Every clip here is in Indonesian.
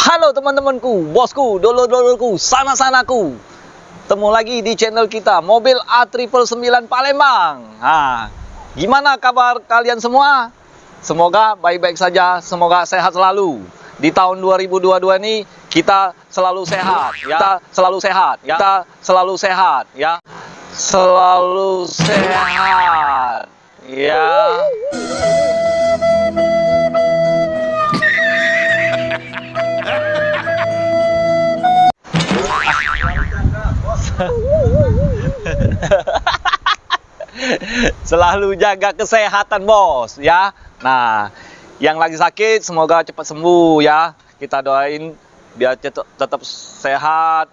Halo teman-temanku, bosku, dulur-dulurku, sana-sanaku. Ketemu lagi di channel kita, Mobil A999 Palembang. Nah, gimana kabar kalian semua? Semoga baik-baik saja, semoga sehat selalu. Di tahun 2022 ini kita selalu sehat, ya. Kita selalu sehat, ya. Kita selalu sehat, ya. Selalu sehat, ya. Selalu jaga kesehatan, bos, ya. Nah, yang lagi sakit semoga cepat sembuh, ya. Kita doain biar tetap sehat,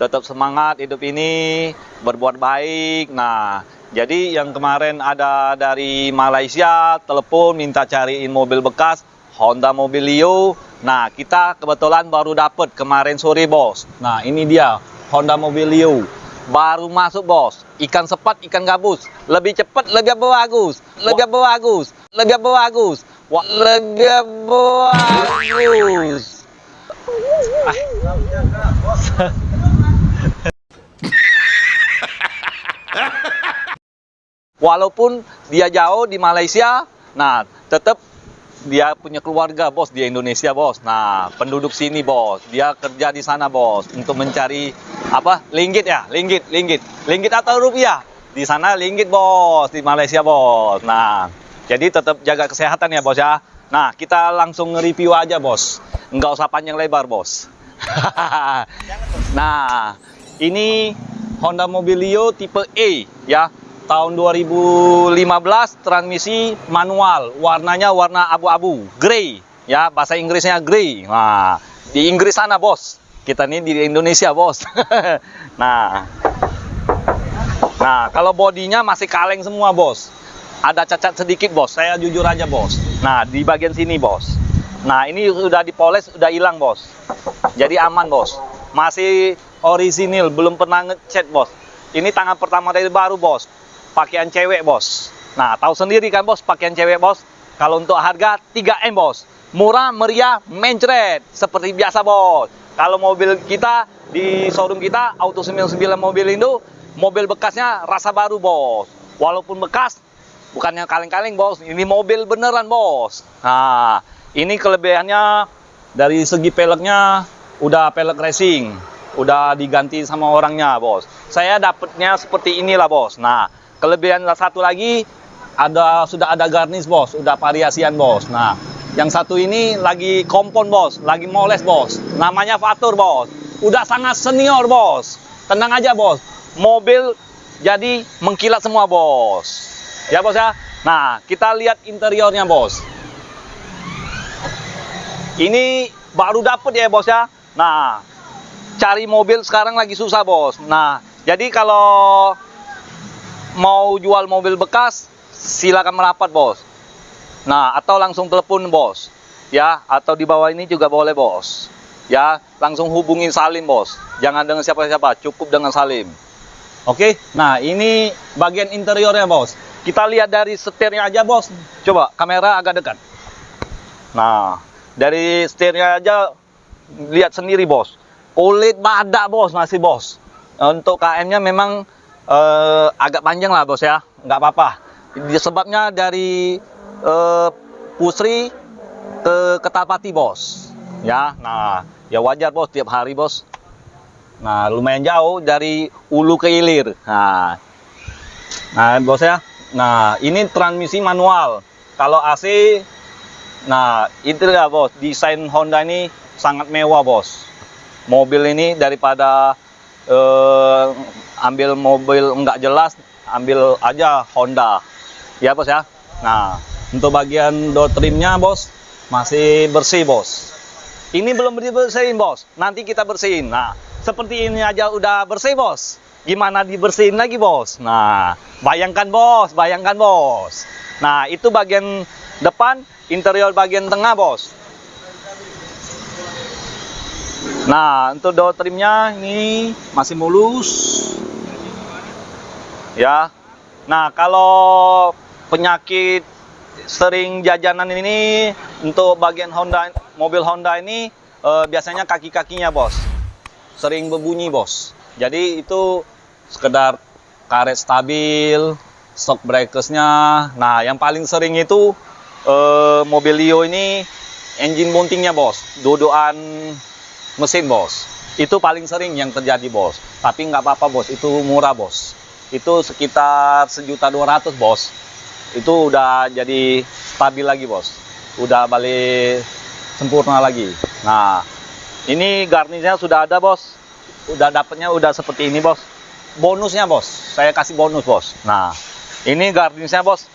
tetap semangat hidup ini, berbuat baik. Nah, jadi yang kemarin ada dari Malaysia telepon minta cariin mobil bekas Honda Mobilio. Nah, kita kebetulan baru dapet kemarin sore, bos. Nah, ini dia Honda Mobilio. Baru masuk, bos. Ikan sepat, ikan gabus. Lebih cepat, lebih bagus. Lebih bagus. Lebih bagus. Wah, lebih bagus. Walaupun dia jauh di Malaysia, nah tetap dia punya keluarga, bos, di Indonesia, bos. Nah, penduduk sini, bos. Dia kerja di sana, bos, untuk mencari apa? Ringgit, ya, ringgit atau rupiah. Di sana ringgit, bos, di Malaysia, bos. Nah, jadi tetap jaga kesehatan ya, bos, ya. Nah, kita langsung nge-review aja, bos. Nggak usah panjang lebar, bos. Nah, ini Honda Mobilio tipe E, ya. Tahun 2015, transmisi manual, warnanya warna abu-abu, grey, ya, bahasa Inggrisnya grey. Nah, di Inggris sana, bos. Kita ini di Indonesia, bos. Nah, kalau bodinya masih kaleng semua, bos. Ada cacat sedikit, bos. Saya jujur aja, bos. Nah, di bagian sini, bos. Nah, ini sudah dipoles, sudah hilang, bos. Jadi aman, bos. Masih orisinil, belum pernah ngecat, bos. Ini tangan pertama dari baru, bos. Pakaian cewek, bos. Nah, tahu sendiri kan, bos, pakaian cewek, bos. Kalau untuk harga 3M, bos. Murah, meriah, mencret. Seperti biasa, bos. Kalau mobil kita, di showroom kita, Auto 99 Mobil Indo, mobil bekasnya rasa baru, bos. Walaupun bekas, bukannya kaleng-kaleng, bos. Ini mobil beneran, bos. Nah, ini kelebihannya dari segi peleknya, udah pelek racing. Udah diganti sama orangnya, bos. Saya dapetnya seperti inilah, bos. Nah, kelebihan satu lagi, sudah ada garnish, bos, udah variasian, bos. Nah, yang satu ini lagi kompon, bos, lagi moles, bos. Namanya Fatur, bos. Udah sangat senior, bos. Tenang aja, bos. Mobil jadi mengkilat semua, bos. Ya, bos, ya. Nah, kita lihat interiornya, bos. Ini baru dapet ya, bos, ya. Nah, cari mobil sekarang lagi susah, bos. Nah, jadi kalau mau jual mobil bekas, silakan merapat, bos. Nah, atau langsung telepon, bos. Ya, atau di bawah ini juga boleh, bos. Ya, langsung hubungi Salim, bos. Jangan dengan siapa-siapa, cukup dengan Salim. Oke, nah ini bagian interiornya, bos. Kita lihat dari setirnya aja, bos. Coba, kamera agak dekat. Nah, dari setirnya aja, lihat sendiri, bos. Kulit badak, bos, masih, bos. Untuk KM-nya memang agak panjang lah, bos, ya, nggak apa-apa. Sebabnya dari Pusri ke Kertapati, bos, ya. Nah, ya wajar, bos, tiap hari, bos. Nah, lumayan jauh dari hulu ke hilir. Nah, bos, ya. Nah, ini transmisi manual. Kalau AC, nah itu ya, bos, desain Honda ini sangat mewah, bos. Mobil ini daripada ambil mobil nggak jelas, ambil aja Honda, ya, bos, ya. Nah, untuk bagian door trimnya, bos, masih bersih, bos. Ini belum dibersihin, bos, nanti kita bersihin. Nah, seperti ini aja udah bersih, bos, gimana dibersihin lagi, bos? Nah, bayangkan, bos, bayangkan, bos. Nah, itu bagian depan, interior bagian tengah, bos. Nah, untuk door trimnya ini masih mulus, ya. Nah, kalau penyakit sering jajanan ini, untuk bagian Honda, mobil Honda ini biasanya kaki-kakinya bos sering berbunyi bos. Jadi itu sekedar karet stabil, shock breakersnya. Nah, yang paling sering itu Mobilio ini engine mountingnya bos, dodoan mesin bos. Itu paling sering yang terjadi bos. Tapi nggak apa-apa bos, itu murah bos. Itu sekitar 1.200.000 bos. Itu udah jadi stabil lagi bos. Udah balik sempurna lagi. Nah, ini garnisnya sudah ada bos. Udah dapatnya udah seperti ini bos. Bonusnya bos, saya kasih bonus bos. Nah, ini garnisnya bos.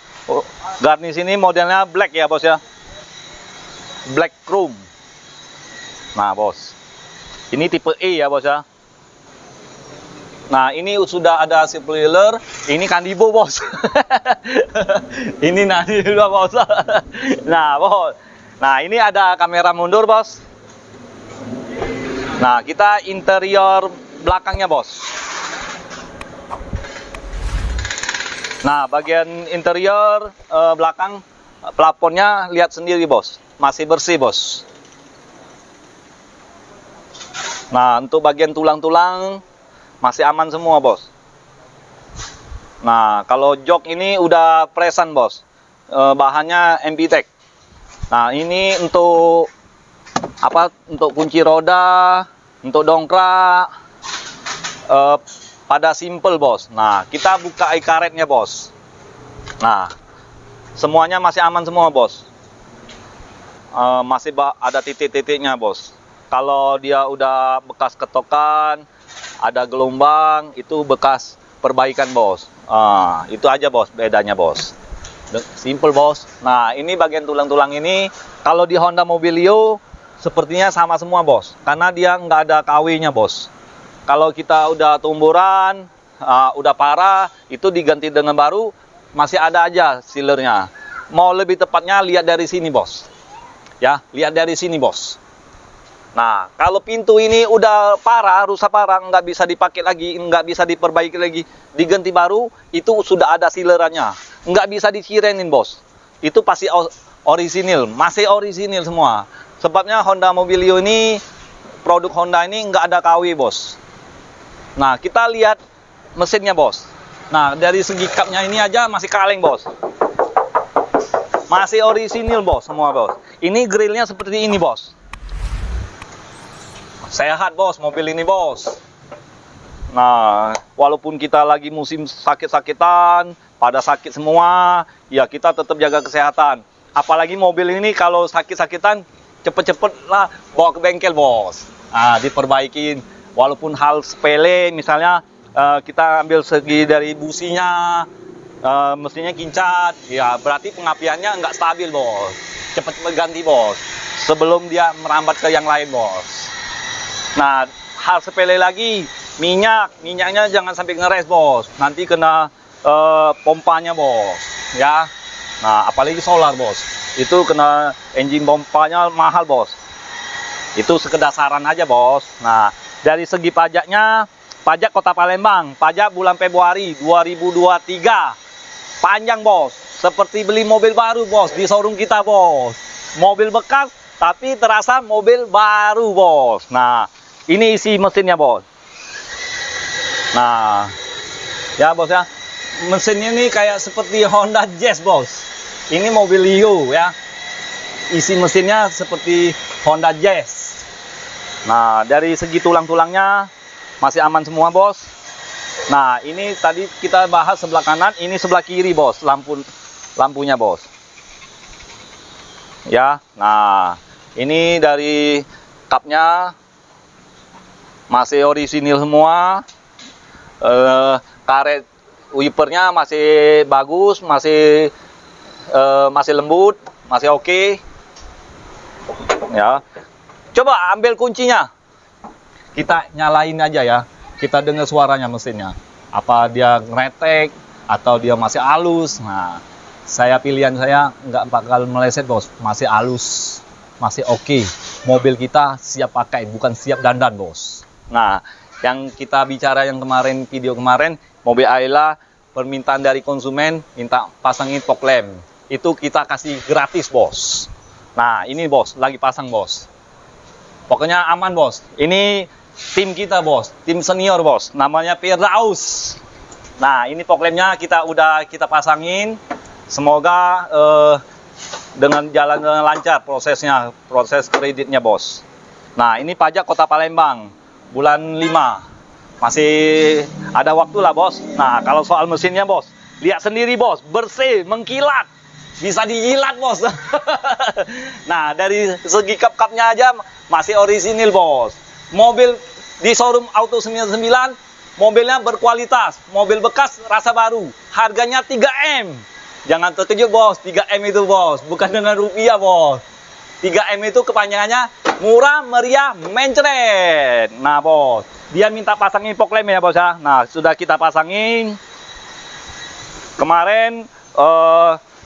Garnis ini modelnya black ya bos ya. Black chrome. Nah bos, ini tipe E ya bos ya. Nah, ini sudah ada spoiler. Ini Kandibo bos. Ini nanti juga bos. Nah bos, nah ini ada kamera mundur bos. Nah, kita interior belakangnya bos. Nah, bagian interior belakang plafonnya lihat sendiri bos, masih bersih bos. Nah, untuk bagian tulang-tulang masih aman semua bos. Nah, kalau jok ini udah presan bos, bahannya MPTEK. Nah, ini untuk apa? Untuk kunci roda, untuk dongkrak, pada simple bos. Nah, kita buka karetnya bos. Nah, semuanya masih aman semua bos. Masih ada titik-titiknya bos. Kalau dia udah bekas ketokan, ada gelombang, itu bekas perbaikan bos. Itu aja bos bedanya bos. Simple bos. Nah, ini bagian tulang-tulang ini kalau di Honda Mobilio sepertinya sama semua bos, karena dia nggak ada KW-nya bos. Kalau kita udah tumburan, udah parah, itu diganti dengan baru, masih ada aja sealernya. Mau lebih tepatnya lihat dari sini bos. Ya, lihat dari sini bos. Nah, kalau pintu ini udah parah, rusak parah, nggak bisa dipakai lagi, nggak bisa diperbaiki lagi, diganti baru, itu sudah ada sealernya. Nggak bisa dicirenin bos. Itu pasti orisinil, masih orisinil semua. Sebabnya Honda Mobilio ini, produk Honda ini nggak ada KW bos. Nah, kita lihat mesinnya bos. Nah, dari segi kapnya ini aja masih kaleng bos. Masih orisinil bos, semua bos. Ini grillnya seperti ini bos. Sehat bos, mobil ini bos. Nah, walaupun kita lagi musim sakit-sakitan, pada sakit semua, ya kita tetap jaga kesehatan. Apalagi mobil ini kalau sakit-sakitan, cepet-cepet lah bawa ke bengkel bos. Nah, diperbaikin. Walaupun hal sepele, misalnya kita ambil segi dari businya, mesinnya kincat, ya berarti pengapiannya nggak stabil bos. Cepat ganti bos, sebelum dia merambat ke yang lain bos. Nah, hal sepele lagi, minyaknya jangan sampai ngeres bos, nanti kena pompanya bos, ya. Nah, apalagi solar bos, itu kena engine pompanya mahal bos. Itu sekedar saran aja bos. Nah, dari segi pajaknya, pajak Kota Palembang, pajak bulan Februari 2023. Panjang bos, seperti beli mobil baru bos, di showroom kita bos. Mobil bekas, tapi terasa mobil baru bos. Nah, ini isi mesinnya bos. Nah, ya bos ya, mesinnya ini kayak seperti Honda Jazz bos. Ini Mobilio ya. Isi mesinnya seperti Honda Jazz. Nah, dari segi tulang-tulangnya masih aman semua bos. Nah, ini tadi kita bahas sebelah kanan, ini sebelah kiri bos, lampunya bos. Ya, nah ini dari kapnya masih orisinil semua. Karet wipernya masih bagus, masih lembut, masih oke. Ya. Coba ambil kuncinya. Kita nyalain aja ya. Kita dengar suaranya mesinnya. Apa dia ngeretek atau dia masih halus. Nah, pilihan saya nggak bakal meleset bos. Masih halus, masih oke. Mobil kita siap pakai, bukan siap dandan bos. Nah, yang kita bicara yang kemarin, video kemarin, mobil Ayla permintaan dari konsumen minta pasangin fog lamp. Itu kita kasih gratis bos. Nah, ini bos, lagi pasang bos. Pokoknya aman bos. Ini tim kita bos, tim senior bos, namanya Firdaus. Nah ini fog lampnya kita pasangin. Semoga dengan jalan lancar proses kreditnya bos. Nah ini pajak Kota Palembang bulan 5. Masih ada waktu lah bos. Nah kalau soal mesinnya bos, lihat sendiri bos, bersih, mengkilat. Bisa dijilat bos. Nah dari segi kap-kapnya aja masih orisinil bos. Mobil di showroom Auto 99, mobilnya berkualitas, mobil bekas rasa baru, harganya 3M. Jangan terkejut bos, 3M itu bos, bukan dengan rupiah bos. 3M itu kepanjangannya murah, meriah, mencret. Nah bos, dia minta pasangin fog lamp ya bos ya. Nah sudah kita pasangin. Kemarin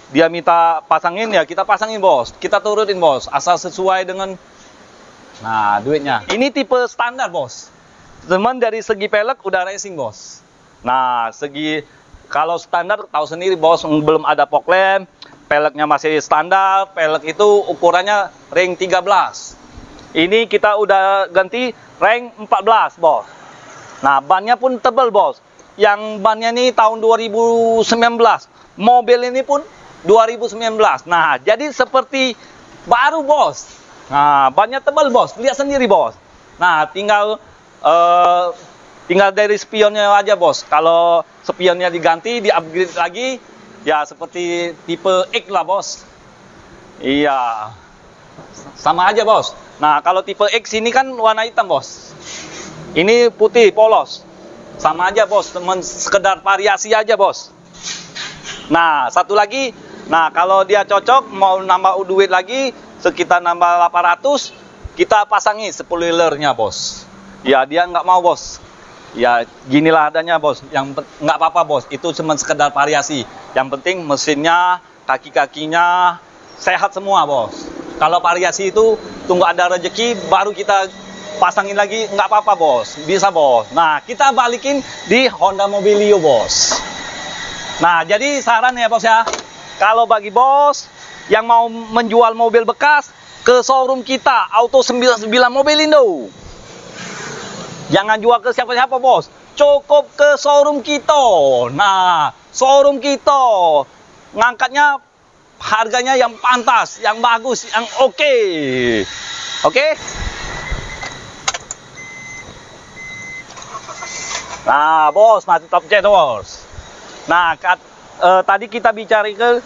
dia minta pasangin ya, kita pasangin bos, kita turutin bos, asal sesuai dengan duitnya. Ini tipe standar bos, cuman dari segi pelek udah racing bos. Nah kalau standar tahu sendiri bos, belum ada fog lamp, peleknya masih standar, pelek itu ukurannya ring 13. Ini kita udah ganti ring 14 bos. Nah bannya pun tebal bos, yang bannya ini tahun 2019, mobil ini pun 2019. Nah, jadi seperti baru, bos. Nah, bannya tebal, bos. Lihat sendiri, bos. Nah, tinggal dari spionnya aja, bos. Kalau spionnya diganti, di-upgrade lagi, ya seperti tipe X lah, bos. Iya. Sama aja, bos. Nah, kalau tipe X ini kan warna hitam, bos. Ini putih, polos. Sama aja, bos. Teman sekedar variasi aja, bos. Nah, satu lagi, nah kalau dia cocok mau nambah duit lagi sekitar nambah 800, kita pasangin spoilernya bos. Ya dia nggak mau bos. Ya ginilah adanya bos. Yang nggak apa-apa bos. Itu cuma sekedar variasi. Yang penting mesinnya, kaki-kakinya sehat semua bos. Kalau variasi itu tunggu ada rezeki baru kita pasangin lagi, nggak apa-apa bos. Bisa bos. Nah kita balikin di Honda Mobilio bos. Nah, jadi saran ya bos ya, kalau bagi bos yang mau menjual mobil bekas, ke showroom kita, Auto 99 Mobilindo. Jangan jual ke siapa-siapa bos, cukup ke showroom kita. Nah, showroom kita ngangkatnya harganya yang pantas, yang bagus, yang oke. Oke? Nah, bos, masih top jet bos. Nah, tadi kita bicara ke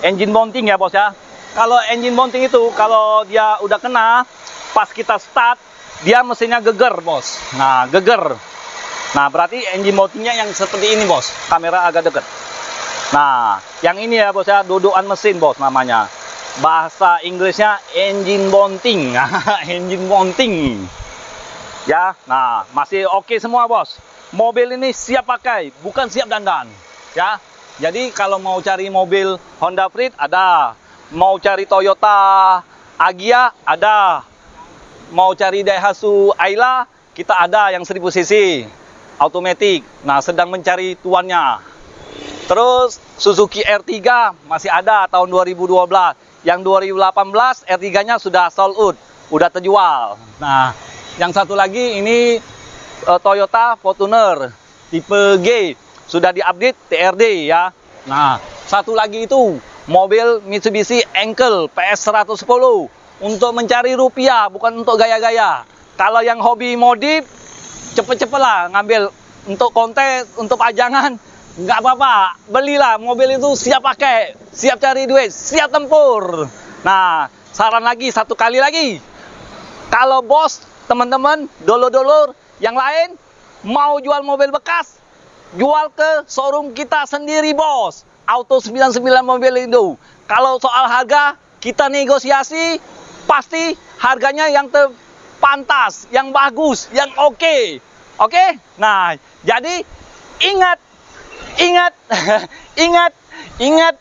engine mounting ya bos ya. Kalau engine mounting itu, kalau dia udah kena, pas kita start, dia mesinnya geger bos. Nah, geger. Nah, berarti engine mountingnya yang seperti ini bos. Kamera agak deket. Nah, yang ini ya bos ya, dudukan mesin bos namanya. Bahasa Inggrisnya engine mounting. Engine mounting. Ya, nah masih oke semua bos. Mobil ini siap pakai, bukan siap dandan. Ya, jadi kalau mau cari mobil Honda Freed ada, mau cari Toyota Agya ada, mau cari Daihatsu Ayla kita ada yang 1000 cc automatic. Nah, sedang mencari tuannya. Terus Suzuki R3 masih ada tahun 2012. Yang 2018 R3-nya sudah sold out, udah terjual. Nah, yang satu lagi ini Toyota Fortuner tipe G. Sudah diupdate TRD ya. Nah, satu lagi itu mobil Mitsubishi Encel PS110 untuk mencari rupiah, bukan untuk gaya-gaya. Kalau yang hobi modif, cepet-cepet lah ngambil untuk kontes, untuk pajangan, nggak apa-apa. Belilah mobil itu, siap pakai, siap cari duit, siap tempur. Nah, saran lagi satu kali lagi. Kalau bos, teman-teman, dulur-dulur yang lain mau jual mobil bekas, jual ke showroom kita sendiri bos, Auto 99 Mobilindo. Kalau soal harga kita negosiasi, pasti harganya yang pantas, yang bagus, yang oke. Oke? Nah, jadi ingat ingat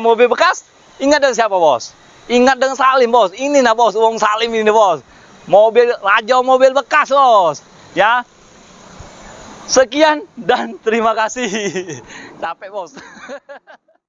mobil bekas, ingat dengan siapa bos? Ingat dengan Salim bos. Ini nah bos, Wong Salim ini bos. Mobil raja mobil bekas bos. Ya. Sekian dan terima kasih. Capek bos.